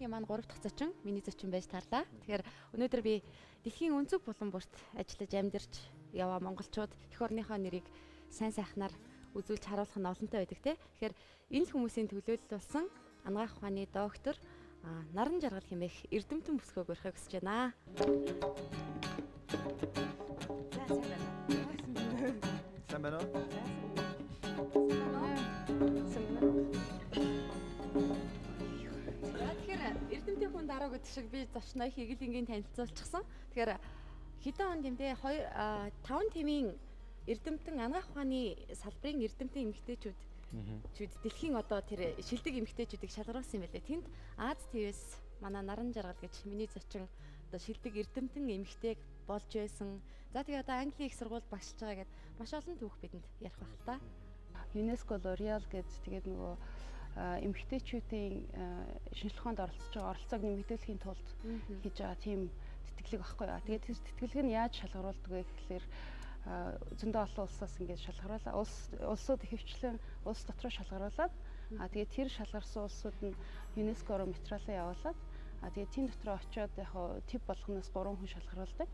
нэвтрүүлгийн маань 3 дахь зочин, миний зочин байж тарлаа. Тэгэхээр өнөөдөр би дэлхийн өнцөг булан бүрт ажиллаж амьдарч яваа монголчууд эх орныхоо нэрийг сайн сайхнаар үзүүлж харуулах нь олонтой байдаг те. Тэгэхээр энэ хүмүүсийн төлөөлөл болсон анагаах ухааны доктор Наран Жаргал хэмээх эрдэмтэн бүсгүйг урихыг хүсэж байна. Сайн байна уу? Эрдэмтэн хүн дараа гэдэг шиг би зочноо их эгэлэнгийн танилцуулчихсан. Тэгэхээр хэдэн он гэмдээ 5 төвийн эрдэмтэн анагаах ухааны салбарын эрдэмтэн эмэгтэйчүүд дэлхийн одоо тэр шилдэг эмэгтэйчүүдийг шалгаруулсан юм байлээ. Тэнд Аз ТV-с манай Наран Жаргал гэж миний зочин одоо шилдэг эрдэмтэн эмэгтэйг болж байсан. За тэгээ одоо Английн их сургуульд багшилж байгаа гэдээ маш олон түүх бидэнд ярих байх л та. ЮНЕСКО L'Oréal гэж тэгээд нөгөө эмэгтэйчүүдийн шинжилгээ ухаанд оролцож байгаа оролцоог нэмэгдүүлэхийн тулд хийж байгаа тийм тэтгэлэг багхгүй юу. Тэгээд тэр тэтгэлэг нь яаж шалгаруулдаг вэ гэхэлэр зөндөө олон улсаас ингэж шалгаруулаа. Улсууд ихэвчлэн улс дотроо шалгаруулад тэгээд тэр шалгарсан улсууд нь ЮНЕСКО руу материалаа явуулаад тэгээд тийм дотроо очиод яг тип болгоноос 3 хүн шалгаруулдаг.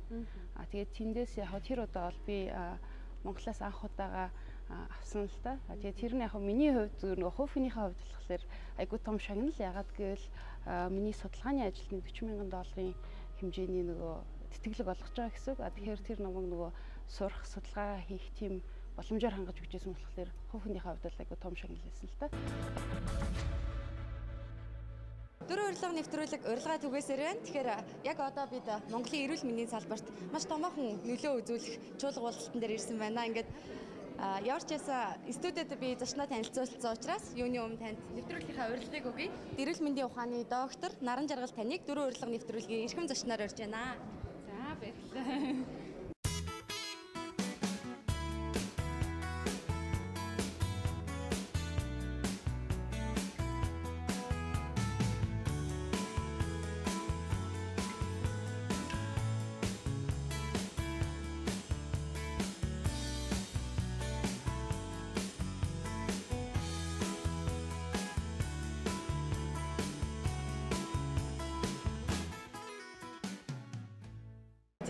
Тэгээд тэндээс яг тэр удаа бол би Монголоос анх удаага авсан л та. Тэгээд тэр нь яг миний хувьд нөгөө хувийнхээ хувьд болохоор айгүй том шагнал. Ягаад гэвэл миний судалгааны ажилд $40,000 хэмжээний нөгөө тэтгэлэг олгож байгаа гэсэн үг. Тэгэхээр тэр намайг нөгөө сурах, судалгаа хийх тийм боломжоор хангаж өгчээсэн болохоор хувийнхээ хувьд айгүй том шагнал байсан л та. Дөрөв урилга нэвтрүүлэг урилга түгээсээр байна. Тэгэхээр яг одоо бид Монголын эрүүл мэндийн салбарт маш томоохон нөлөө үзүүлэх чуулга уулзалтан дээр ирсэн байна. Ингээд ямар ч ясаа студиуд би зочноо танилцуулсан учраас юуны өмнө танд нэвтрүүлгийнхаа урилгыг өгье. Эрүүл мэндийн ухааны доктор Наран Жаргал таныг дөрөв урилга нэвтрүүлгийн эрхэм зочноор урьж байна. За баярлалаа.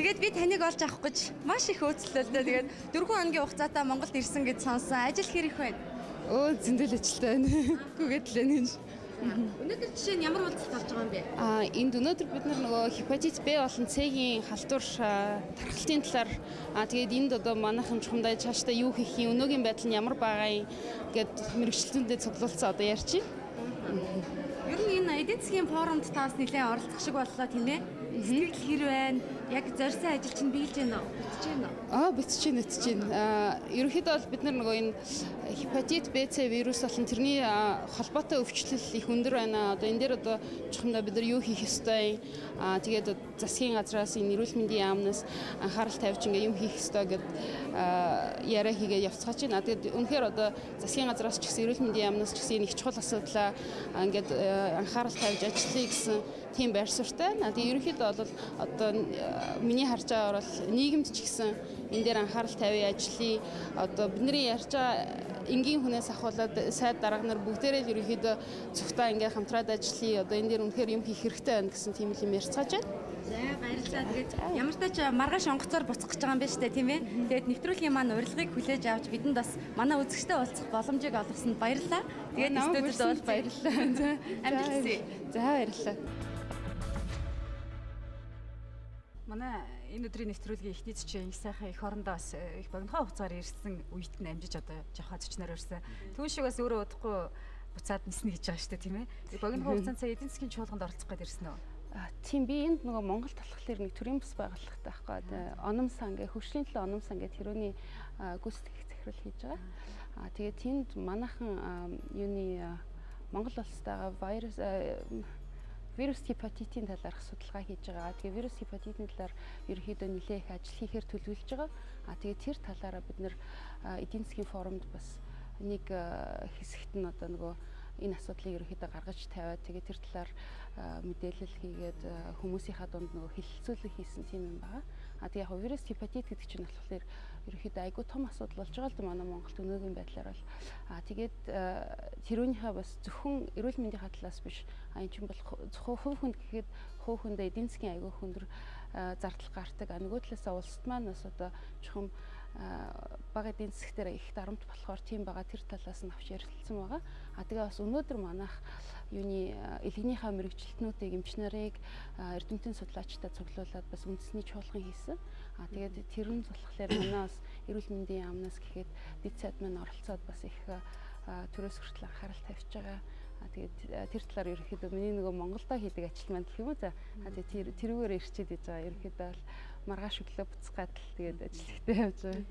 Тэгээд би таныг олж авах гэж маш их өөцлөө л дээ. Тэгээд 4 хоногийн хугацаатай Монголд ирсэн гэж сонссон. Ажил хэрэг байна? Зөндөл ажилтай байна. Гүгээд л байна. Өнөөдөр жишээ нь ямар уулзалт болж байгаа юм бэ? Энд өнөөдөр бид нөгөө хепатит Б болон С-ийн халдвар тархалтын талаар тэгээд энд одоо манайхан чухамдаа цаашдаа юу хийх юм, өнөөгийн байдал нь ямар байгаа юм гэд мэрэгчлэлтэндээ цуглуулсан одоо ярьчих. Ер нь энэ эдийн засгийн форумд та бас нэлээд оролцох шиг боллоо тийм ээ? Сэтгэл хэр байна? Яг зорьсон ажил чинь биелж байна уу? Битэж байна? Битэж байна. Ерөнхийдөө бол бид нөгөө энэ хепатит Б, С вирус болон тэрний холбоотой өвчлөл их өндөр байна. Одоо энэ дээр одоо чухамдаа бид нар юу хийх ёстой юм? Тэгээд засгийн газраас энэ эрүүл мэндийн яамнаас анхаарал тавьж ингээ юм хийх ёстой гэд яриа хийгээд явцгааж байна. Тэгээд үнэхээр одоо засгийн газраас ч гэсэн эрүүл мэндийн яамнаас ч гэсэн их чухал асуудлаа ингээд анхаарал тавьж ажиллая гэсэн тийм байр суурьтай. Тэгээд ерөнхийдөө бол одоо миний харж байгаагаар бол нийгэмд ч гэсэн энэ дээр анхаарал тавья, ажиллая. Одоо бидний ярьж байгаа энгийн хүнээс ахуулаад сайд дарга нар бүгдээрээ л ерөнхийдөө цогтой ингээд хамтраад ажиллая. Одоо энэ дээр үнэхээр юм хийх хэрэгтэй байна гэсэн тийм юм ярьцгааж байна. За баярлалаа. Тэгээд ямар ч тач маргааш онгоцоор буцах гэж байгаа юм байна шүү дээ, тийм ээ. Тэгээд нэвтрүүлгийн маань урилгыг хүлээж авч бидэнд бас манай үзэгчтэй уулзах боломжийг олгосонд баярлалаа. Тэгээд студиуд бол баярлалаа. Амжилт хүсье. За баярлалаа. Манай энэ өдрийн нэвтрүүлгийн эхний зочин их сайхан их орондоо бас их богинохоо хугацаар ирсэн үеит нь амжиж одоо жохоо зочноор ирсэн. Түүн шиг бас өөрөө удахгүй буцаад ниснэ гэж байгаа шүү дээ, тийм ээ. Богинохоо хугацаанд сая эдийн засгийн чуулганд оролцох гээд ирсэн үү? Тийм би энд нөгөө Монголд болохоор нэг төрийн бас байгууллагатай байхгүй. Оном сан гэх хөгжлийн төлөө оном сан гэх тэрүүний гүйцэтгэх захирал хийж байгаа. Тэгээд тэнд манайхан юуны Монгол улстайгаа вирус хепатитийн талаарх судалгаа хийж байгаа. Тэгээ вирус хепатитийн талаар ерөнхийдөө нэлээд их ажил хийхээр төлөвлөж байгаа. Тэгээ тэр талаараа бид нэр эдийн засгийн форумд бас нэг хэсэгт нь одоо нөгөө энэ асуудлыг ерөнхийдөө гаргаж тавиад тэгээ тэр талаар мэдээлэл хийгээд хүмүүсийнхаа дунд нөгөө хэлэлцүүлэг хийсэн тийм юм байна. Тэгээ яг вирус гепатит гэдэг чинь болохоор ерөөхдөө айгүй том асуудал болж байгаа л да манай Монголд өнөөгийн байдлаар бол тэгээд тэрүүнийхээ бас зөвхөн эрүүл мэндийн талаас биш энэ чинь бол зөвхөн хувь хүнд гэхэд хувь хүндээ эдийн засгийн айгүй хөндөр зардал гардаг. Нөгөө талаасаа улсад маань бас одоо чухам бага эдийн засгтэр их дарамт болохоор тийм байгаа тэр талаас нь авч ярилцсан байгаа. Тэгээ бас өнөөдөр манайх юуны элэгнийхээ мэрэгчлэтнүүдийг эмч нарыг эрдэмтэн судлаачтай цуглуулад бас үндэсний чуулган хийсэн. Тэгээд тэр нь болохоор манаас эрүүл мэндийн яамнаас гэхэд дэд сайд маань оролцоод бас их төрөөс хүртэл анхаарал тавьж байгаа. Тэгээд тэр талаар ерөөхдөө миний нөгөө Монголдо хийдэг ажил маань гэх юм уу за. Тэгээд тэрүүгээр ирчээд иж байгаа. Ерөөхдөө бол маргааш өглөө буцгаад л тэгээд ажилттай явж байгаа.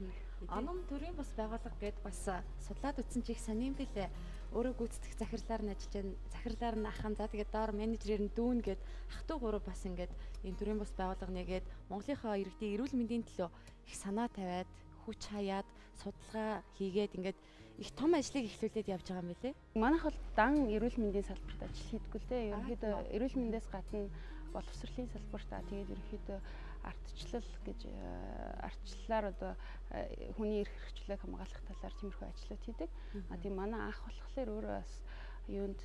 Аном төрийн бас байгууллага гээд бас судлаад үзсэн чи их сонирм билээ. Өөрөө гүйцэтгэх захирлаар нь ажиллаж байна. Захирлаар нь ахын за тэгээд доор менежерээр нь дүүн гээд ах トゥ гурав бас ингээд энэ төрийн бас байгууллага нэгээд Монголынхаа иргэдийн эрүүл мэндийн төлөө их санаа тавиад хүч хаяад судалгаа хийгээд ингээд их том ажлыг эхлүүлээд явж байгаа юм билээ. Манайх бол дан эрүүл мэндийн салбарт ажил хийдэггүй л дээ. Ерөнхийдөө эрүүл мэндээс гадна боловсролын салбарт тэгээд ерөнхийдөө ардчлал гэж ардчлалаар одоо хүний эрх хэрэгчлээг хамгаалах талаар тиймэрхүү ажлууд хийдэг. Тийм манай анх болохоор өөрөө бас юунд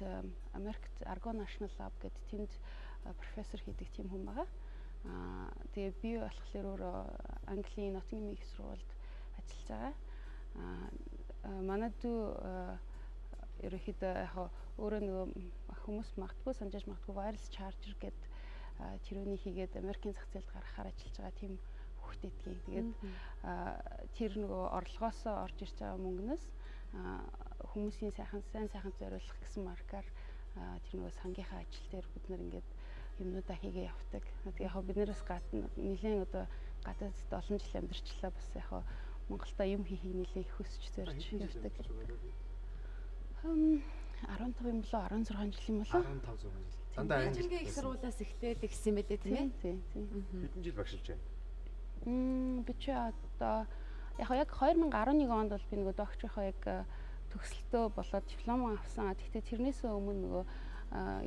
Америкт Argo National Lab гэдэг тэнд профессор хийдэг тийм хүн байгаа. Тэгээ би болохоор өөрөө Английн Nottingham их сургуульд ажиллаж байгаа. Манай дүү ерөөхдөө яг өөрөө нөгөө хүмүүс магадгүй санджиж магадгүй wireless charger гэдэг тэрүүний хийгээд Америкийн зах зээлд гаргахаар ажиллаж байгаа тийм хүүхдэд гэдгийг. Тэгээд тэр нөгөө орлогоосоо орж ирж байгаа мөнгнөөс хүмүүсийн сайн сайхан зориулах гэсэн маркаар тэр нөгөө сангийнхаа ажил дээр бид нэр ингээд юмнуудаа хийгээ явдаг. Тэгээд яг биднээс гадна нэлийн одоо гадаад олон жил амьдарчлаа бас яг Монголда юм хийхийг нэлийн хүсч зорж явдаг. 15 юм болоо 16 жил юм болоо 15 жил. Дандаа англи их сургуулиас эхлээд гэсэн мэлээ тийм ээ. Хэдэн жил багшилж байна? Би ч одоо яг 2011 онд бол би нөгөө докторийнхоо яг төгсөлтөө болоод диплом авсан. Гэхдээ тэрнээс өмнө нөгөө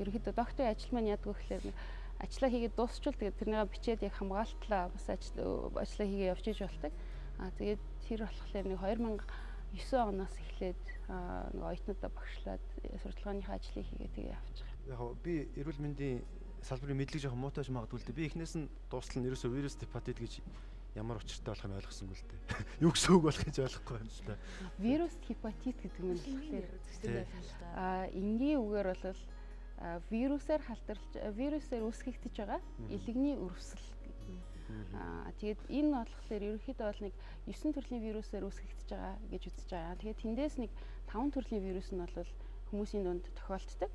ерөнхийдөө докторийн ажил маань яадаг вэ гэхээр ажлаа хийгээд дуусчвал тэгээд тэрнийг бичээд яг хамгаалтлаа бас ажлаа хийгээ явж иж болдог. Тэгээд тэр болохоор нэг 2009 оноос эхлээд нөгөө оюутнуудаа багшлаад сурталчааныхаа ажлыг хийгээ тэгээ явж байгаа. Яг би эрүүл мэндийн салбарын мэдлэг жоох муутайш магадгүй л дээ. Би эхнээс нь дуустал нь ерөөсөө вирус гепатит гэж ямар учиртай болох юм ойлгосонгүй л дээ. Юу гэсэн үг болох гэж ойлгохгүй байна л да. Вирус гепатит гэдэг нь болохоор энгийн үгээр бол вирусаар халдварлаж вирусаар үүсгэгдэж байгаа элэгний өрөвсөл. Тэгээд энэ болохоор ерөнхийдөө бол нэг 9 төрлийн вирусаар үүсгэгдэж байгаа гэж үзэж байгаа. Тэгээд тэндээс нэг 5 төрлийн вирус нь бол хүмүүсийн дунд тохиолддог.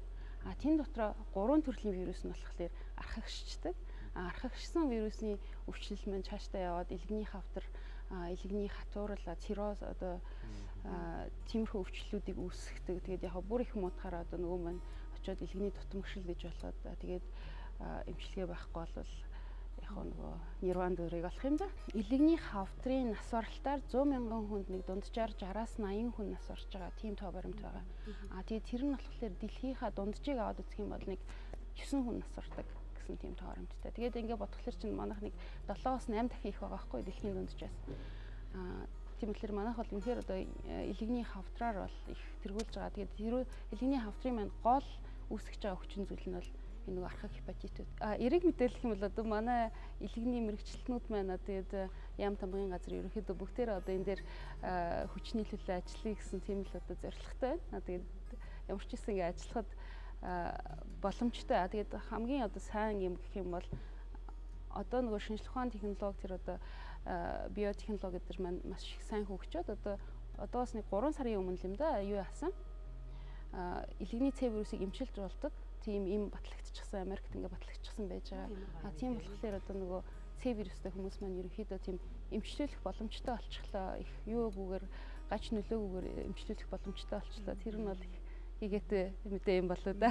Тэн дотроо 3 төрлийн вирус нь болохоор архагшчдаг. Архагшсан вирусны өвчлөл маань цаашдаа яваад элэгний хавтар, элэгний хатуурал, цирроз одоо тиймэрхүү өвчлөлүүдийг үүсгэдэг. Тэгээд яг бүр их муудахаар одоо нөгөө маань очиод элэгний тутамгшил гэж болоод тэгээд эмчилгээ байхгүй болвол яг нөгөө нирван дөрийг олох юм да. Элэгний хавтрын нас баралтаар 100 мянган хүнд нэг дунджаар 60-аас 80 хүн нас орж байгаа тийм тоо баримт байгаа. Тэгээд тэр нь болохоор дэлхийнхаа дунджийг аваад үзэх юм бол нэг 9 хүн нас ордог гэсэн тийм тоо баримттай. Тэгээд ингээд бодглохлоор чинь манайх нэг 7-8 дахин их байгаа байхгүй дэлхийн дунджаас. Тийм болохоор манайх бол үнэхээр одоо элэгний хавтраар бол их тэргүүлж байгаа. Тэгээд элэгний хавтрын маань гол үүсгэж байгаа хүчин зүйл нь бол энэ нэг архаг гепатитүүд. Эрэг мэдээлэх юм бол одоо манай элэгний мэрэгчлэтнүүд маань тэгээд яам тамгын газар ерөнхийдөө бүгдээрээ одоо энэ дээр хүч нийлүүлэлт ажиллая гэсэн тийм л одоо зорилготой байна. Тэгээд ямар ч гэсэн ингэ ажиллахад боломжтой. Тэгээд хамгийн одоо сайн юм гэх юм бол одоо нөгөө шинжлэх ухааны технологи тэр одоо биотехнологи гэдэг маань маш их сайн хөгжөөд одоос нэг 3 сарын өмнө юм да юу яасан. Элэгний Ц вирусыг эмчилж болдог. Тийм им батлагдчихсан Америкт ингээ батлагдчихсан байж байгаа. Тийм болохоор одоо нөгөө Ц вирустай хүмүүс маань ерөнхийдөө тийм эмчлүүлэх боломжтой болчихлоо. Их юугүйгээр гач нөлөөгүйгээр эмчлүүлэх боломжтой болчихлоо. Тэр нь бол хийгээтэй мэдээ юм болоо да.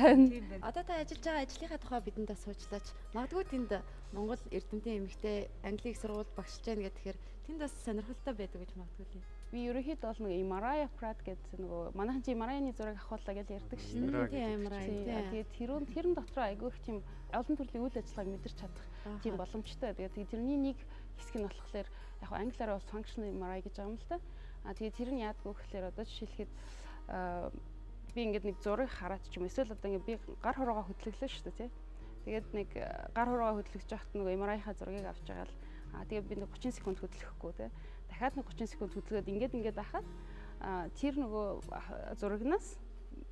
Одоо та ажиллаж байгаа ажлынхаа тухай бидэнд суучлаач. Магадгүй тэнд Монгол эрдэмтэн эмэгтэй Англи их сургуульд багшиж байна гэхээр тэнд бас сонирхолтой байдаг гэж магадгүй л юм. би ерөнхийдөө бол нэг Mariah Pratt гэдэг нөгөө манайхан чи Mariah-ны зураг авахлаа гэж ярьдаг шүү дээ. Тийм Mariah. Тэгээд тэрэн дотроо айгүй их тийм олон төрлийн үйл ажиллагааг мэдэрч чадах тийм боломжтой. Тэгээд тэрний нэг хэсэг нь болохоор яг англиараа бол functional Mariah гэж байгаа юм л да. Тэгээд тэр нь яадгүй гэхээр одоо жишээлхэд би ингээд нэг зураг хараад ч юм эсвэл одоо ингээд би гар хуруугаа хөдлөглөө шүү дээ тий. Тэгээд нэг гар хуруугаа хөдлөж байхад нөгөө Mariah-ха зургийг авч байгаа л тэгээд би нэг 30 секунд хөдлөхгүй тий. Дахиад нэг 30 секунд хөдлөөд ингээд ахаад тэр нөгөө зурагнаас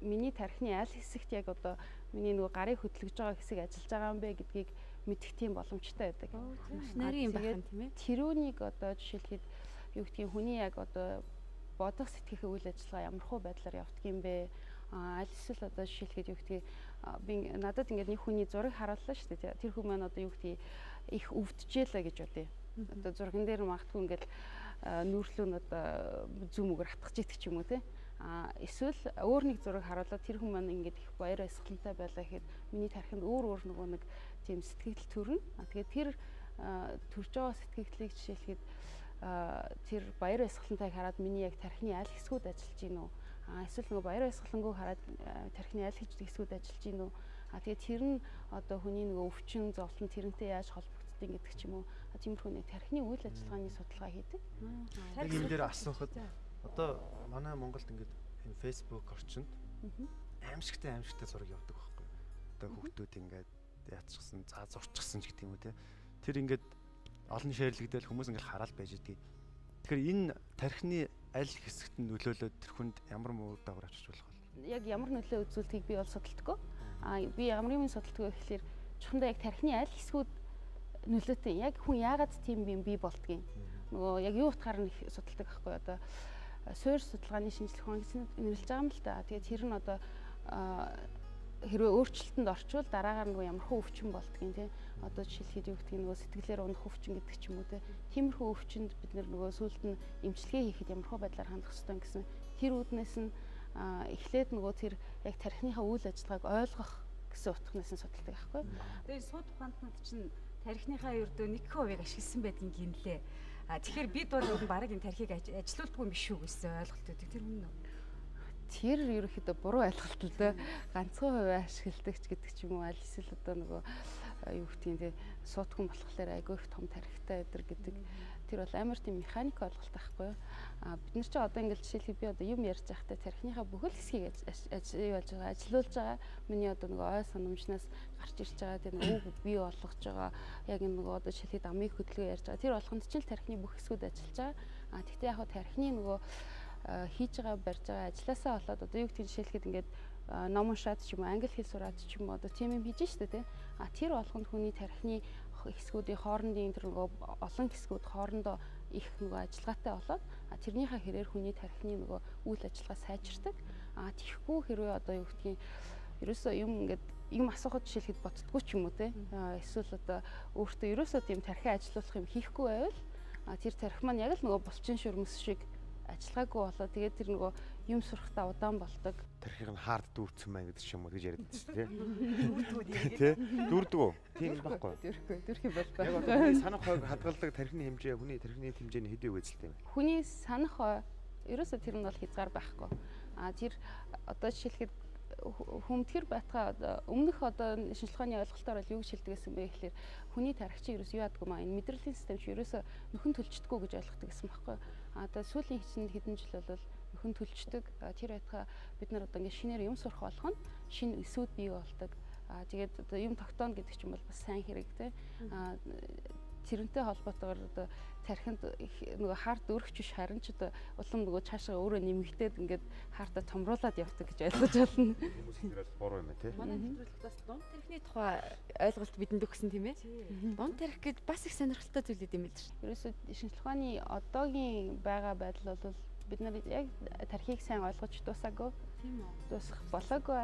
миний тархины аль хэсэгт яг одоо миний нөгөө гарыг хөдлөж байгаа хэсэг ажиллаж байгаа юм бэ гэдгийг мэдэх тийм боломжтой байдаг. Маш нарийн юм байна тийм ээ. Тэрүүнийг одоо жишээлхэд юу гэдгийг хүний яг одоо бодох сэтгэх үйл ажиллагаа ямар хөө байдлаар явдаг юм бэ? Аль эсвэл одоо жишээлхэд юу гэдгийг би надад ингээд нэг хүний зураг харууллаа шүү дээ. Тэр хүн маань одоо юу гэдгийг их өвдөжээлээ гэж бодъё. Одоо зурган дээр магадгүй ингээд нүүрлүү нь одоо зүүм үгээр хатгаж идэх ч юм уу те. Эсвэл өөр нэг зураг харуулаад тэр хүн маань ингээд их баяр баясгалантай байлаа гэхэд миний тархинд өөр нөгөө нэг тийм сэтгэл төрнө. Тэгээд тэр төрж байгаа сэтгэлийг жишээлхэд тэр баяр баясгалантайг хараад миний яг тархины аль хэсгүүд ажиллаж гин үү? Эсвэл нөгөө баяр баясгалангүй хараад тархины аль хэсгүүд ажиллаж гин үү? Тэгээд тэр нь одоо хүний нөгөө өвчин, зовлон тэрнтэй яаж холбогддог гэдэг ч юм уу. Тиймэрхүү нэг тархины үйл ажиллагааны судалгаа хийдэг. Яг энэ дээр асуухад одоо манай Монголд ингээд энэ Facebook орчинд аимшигтай зураг явдаг байхгүй. Одоо хүүхдүүд ингээд яатчихсан, зурчихсан ч гэдэг юм уу те. Тэр ингээд олон шеэрлэгдэл хүмүүс ингээд хараад байж идэг. Тэгэхээр энэ тархины аль хэсэгт нь нөлөөлөд тэр хүнд ямар муу дагавар авчиж болох вэ? Яг ямар нөлөө үзүүлдгийг би бол судалдаггүй. Би ямар юм судалдаг вэ гэхээр чухамдаа яг тархины аль хэсгүүд нөлөөтэй. Яг хүн яагаад тийм юм бий болдгийг нөгөө яг юу утгаар нь судалдаг байхгүй одоо суурь судалгааны шинжлэх ухаан гэж нэрлэж байгаа юм л да. Тэгээд тэр нь одоо хэрвээ өөрчлөлтөнд орчвол дараагаар нөгөө ямар хөө өвчин болдгийг тий. Одоо жишээлхэд юу гэдгийг нөгөө сэтгэлээр унах өвчин гэдэг ч юм уу тий. Тиймэрхүү өвчинд бид нөгөө сүүлд нь эмчилгээ хийхэд ямар хөө байдлаар хандах ёстой гэсэн тэр үүднээс нь эхлээд нөгөө тэр яг тархиныхаа үйл ажиллагааг ойлгох гэсэн утгаас нь судалдаг байхгүй. Тэгээд сууд ухаантнууд чинь тархиныхаа ердөө 1% ашигласан байдгийн гинлээ. Тэгэхээр бид бол баг энэ тархийг ажилуулдаггүй юм биш үү гэсэн ойлголт өгдөг. Тэр үнэн үү? Тэр ерөөхдөө буруу ойлголт л дээ. Ганцхан хувь ашигладаг ч гэдэг ч юм уу. Аль эсвэл одоо нөгөө юу гэдгийг те суутхан болохоор айгүй их том тархитай өдр гэдэг. Тэр бол амар тийм механик ойлголт байхгүй юу? Бид нар ч одоо ингээл жишээлбэл би одоо юм ярьж байхдаа тархиныхаа бүхэл хэсгийг ажилуулж байгаа. Миний одоо нөгөө ой санамжнаас гарч ирж байгаа тийм үг бий болгож байгаа. Яг энэ нөгөө одоо жишээлбэл амийг хөдөлгөөн ярьж байгаа. Тэр болгонд ч л тархины бүх хэсгүүд ажиллаж байгаа. Тэгтээ яг хаа тархины нөгөө хийж байгаа барьж байгаа ажилласаа болоод одоо юу гэдгийг жишээлхэд ингээд ном уншаад ч юм уу англи хэл сураад ч юм уу одоо тийм юм хийж штэ тий. Тэр болгонд хүний тархины хэсгүүдийн хоорондын тэр нөгөө олон хэсгүүд хоорондоо их нөгөө ажиллагаатай болоод тэрнийхээ хэрээр хүний тархины нөгөө үйл ажиллагаа сайжирдаг. Тэгэхгүй хэрвээ одоо юу гэдгийг ерөөсөө юм ингээд юм асуухад жишээлхэд боддггүй ч юм уу те. Эсвэл одоо өөртөө ерөөсөө тийм тархи ажилуулах юм хийхгүй байвал тэр тархи маань яг л нөгөө булчин шүрмэс шиг ажиллагаагүй болоо тэгээд тэр нөгөө юм сурахтаа удаан болдог. Тархиг нь хаард дүүрсэн мэн гэдэг ч юм уу гэж яриад байсан тий. Дүүрдэг үү? Тийм байхгүй. Дүүрх юм бол яг одоо санах хойг хадгалдаг тархины хэмжээ хүний тархины хэмжээний хэдий үгэзэлтэй юм. Хүний санах хой ерөөсөө тэр нь бол хязгаар байхгүй. Тэр одоо жишээлхэд хүмтгэр байтгаа өмнөх одоо шинжлэх ухааны ойлголтоор бол юу гэж хэлдэг гэсэн бэ гэхээр хүний тархи чинь ерөөсөө юу ядгүй маа энэ мэдрэлийн систем чинь ерөөсөө нөхөн төлждөггүй гэж ойлгодог гэсэн байхгүй. Одоо сүүлийн хэдэн жил бол нөхөн төлждөг. Тэр байтгаа бид нар одоо ингээд шинээр юм сурах болгоно шинэ эсүүд бий болдог. Тэгээд одоо юм тогтооно гэдэг чинь бол бас сайн хэрэг те. Тэрнтэй холбоотойгоор одоо тархинд нөгөө хард өргөж биш харин ч одоо улам нөгөө цаашаа өөрөө нэмэгдээд ингээд хартаа томруулаад явдаг гэж ойлгож байна. Хүмүүс буруу юм тий. Манай нэвтрүүлэгтээс дунд тархины тухай ойлголт бидэнд өгсөн тийм ээ. Дунд тархи гэж бас их сонирхолтой зүйл юм л шүү. Ерөөсөө шинжлэх ухааны одоогийн байгаа байдал бол бид нар яг тархийг сайн ойлгож дуусаагүй. Тийм үү. Дуусах болоогүй.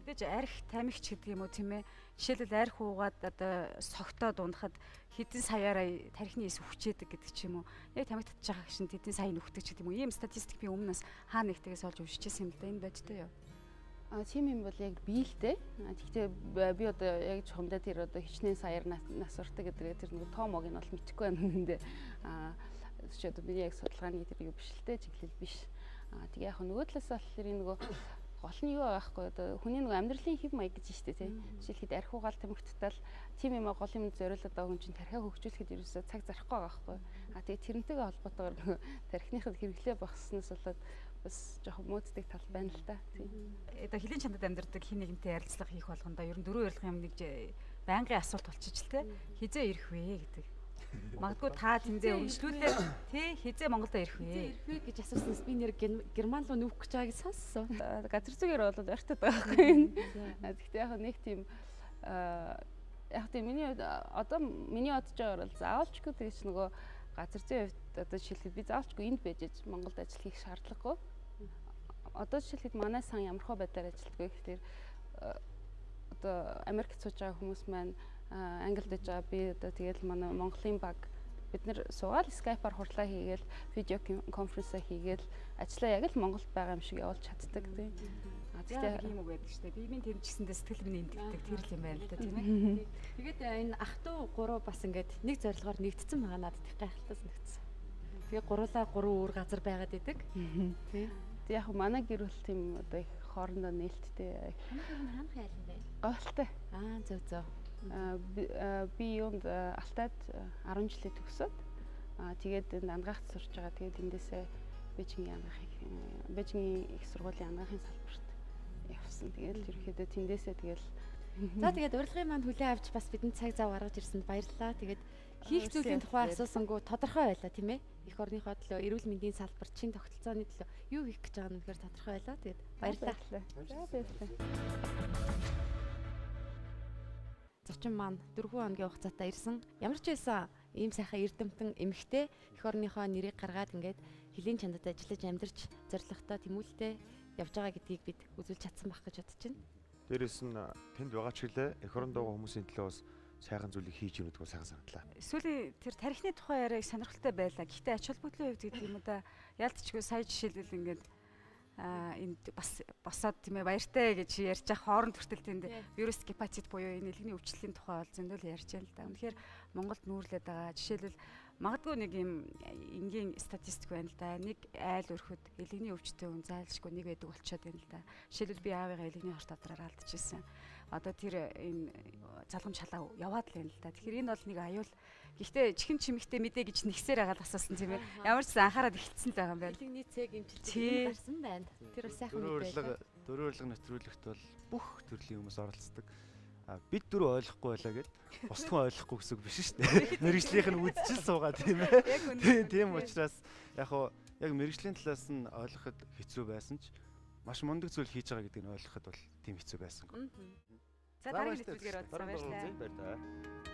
Мэдээж арх тамхич гэдэг юм уу тийм ээ. Жишээлбэл арх уугаад одоо согтоод унахад хэдэн саяараа тархины эс хүчээдэг гэдэг ч юм уу. Яг тамхи татж байгаа гişин хэдэн сая нүхдэг ч гэдэг юм уу. Ийм статистик би өмнөөс хаа нэгтгээс олж уншижсэн юм л да. Энэ бодтой юу? Тийм юм бол яг бий л дээ. Гэхдээ би одоо яг чухамдаа тэр одоо хичнээн саяар насвартай гэдэг тэр нэг тоомог нь бол мэдэхгүй байна үнэндээ. ч одоо миний яг судалгааны тэр юу биш л дээ чиглэл биш. Тэгээ яг нөгөө талаас болохоор энэ нөгөө гол нь юу байхгүй одоо хүний нөгөө амьдралын хэв маяг гэж штэ тий. Жишээлхэд архиугаал тамхитал тийм юм гол юм зориулаад байгаа хүн чинь тархиа хөгжүүлэхэд ерөөсөө цаг зарахгүй байгаа байхгүй. Тэгээ тэрнтэйгээ холбоотойгоор нөгөө тархиныхад хэрэглээ багсснаас болоод бас жоохон мууддаг тал байна л да. Тий. Одоо хилийн чандад амьдардаг хин нэгнтэй ярилцлага хийх болгондоо ер нь дөрөв ярилцлага юм нэг байнгын асуулт болчих л те. Хизээ ирэх вэ гэдэг. Магадгүй та тэндээ өргөжлүүлээд тий хизээ Монголд ирэх вэ? Ирэх вэ гэж асууснаас би нэр Герман руу нүүх гэж байгааг сонссон. Газар зүгээр болоод ойртоод байгаа байхгүй. Гэхдээ яг нэг тийм яг тийм миний бодож байгаагаар бол заавалчгүй тэгэж нөгөө газар зүйн хувьд одоо жишээлбэл би заавалчгүй энд байж Монголд ажил хийх шаардлагагүй. Одоо жишээлбэл манай сан ямархуу байдлаар ажилладаг вэ гэхээр одоо Америкт сууж байгаа хүмүүс маань Англид байж байгаа би одоо тэгэл манай Монголын баг бид нэр суугаад Skype-аар хурлаа хийгээл видео конференс хийгээл ажлаа яг л Монголд байгаа юм шиг явуулж чаддаг тийм. Тэгэхээр юм уу байдаг шүү дээ. Би минь тэр жигсэндээ сэтгэл минь эндэгдэг тэр л юм байна л да тийм ээ. Тэгээд энэ ах トゥ гурав бас ингээд нэг зорилгоор нэгдсэн байгаа надад их гайхалтай санагдсан. Тэгээ гуруулаа гурван өөр газар байгаад идэг. Тийм. Тэг яг манай гэр бүл тийм одоо их хоорондоо нээлттэй. Хаана хайлан бэ? Говьтой. Зөв. Би юунд Алтайд 10 жилээ төгсөөд тэгээд энд ангаагт сурч байгаа. Тэгээд эндээсээ Бээжингийн их сургуулийн ангаахын салбарт явсан. Тэгээд ерөөхдөө тэндээсээ тэгэл за тэгээд урилгын манд хүлээн авч бас бидэнд цаг зав гаргаж ирсэнд баярлалаа. Тэгээд хийх зүйлийн тухай асуусангүй тодорхой байлаа тийм ээ. Эх орныхоо төлөө, эрүүл мэндийн салбар, чин тогтолцооны төлөө юу хийх гэж байгаа нь үнэхээр тодорхой байлаа. Тэгээд баярлалаа. Баярлалаа. Зочин маань 4 хоногийн хугацаатай ирсэн. Ямар ч байсан ийм сайхан эрдэмтэн эмэгтэй эх орныхоо нэрийг гаргаад ингээд хилийн чандад ажиллаж амьдарч зоригтой тэмүүлэлтэй явж байгаа гэдгийг бид үзүүлж чадсан байх гэж бодож байна. Дээрээс нь тэнд байгаа ч гэлээ эх оронд байгаа хүмүүсийн төлөө бас сайхан зүйлийг хийж өгнөд бол сайхан санагдлаа. Сүүлийн тэр тарихны тухай яриаг сонирхолтой байлаа. Гэхдээ ач холбогдлын хувьд гэдэг юм да яалтчгүй сая жишээлбэл ингээд энд бас босоод тийм ээ баяртай гэж ярьж байгаа хооронд хүртэл тэнд вирус гепатит буюу энэ нэлгэний өвчлөлийн тухай бол зөндөл ярьж байна л да. Үнэхээр Монголд нүүрлээд байгаа жишээлбэл магадгүй нэг юм энгийн статистик байна л да. Нэг айл өрхөд элэгний өвчтөй хүн зайлшгүй нэг байдаг болчиход байна л да. Жишээлбэл би аавыгаа элэгний хорт дотроор алдчихсан. Одоо тэр энэ залгамж халаа яваад л байна л да. Тэгэхээр энэ бол нэг аюул. Гэхдээ чихэн чимэгтэй мэдээ гэж нэгсээр агаад асуусан тийм ээ. Ямар ч анхаарал ихэлсэн л байгаа юм байна. Элэгний цэг эмчилгээ гарсан байна. Тэр бас сайхан мэдээ. Дөрөв урилга нэвтрүүлэгт бол бүх төрлийн хүмүүс оролцдог. Бид дөрөв ойлгохгүй байлаа гэд бусд хүн ойлгохгүй гэсэн үг биш шүү дээ. Мэргэжлийнх нь үдчил суугаа тийм ээ. Тийм учраас яг мэргэжлийн талаас нь ойлгоход хэцүү байсан ч маш мундаг зүйл хийж байгаа гэдгийг ойлгоход бол тийм хэцүү байсан. За дараагийн нэвтрүүлгээр болцоо баярлалаа. Баярлалаа.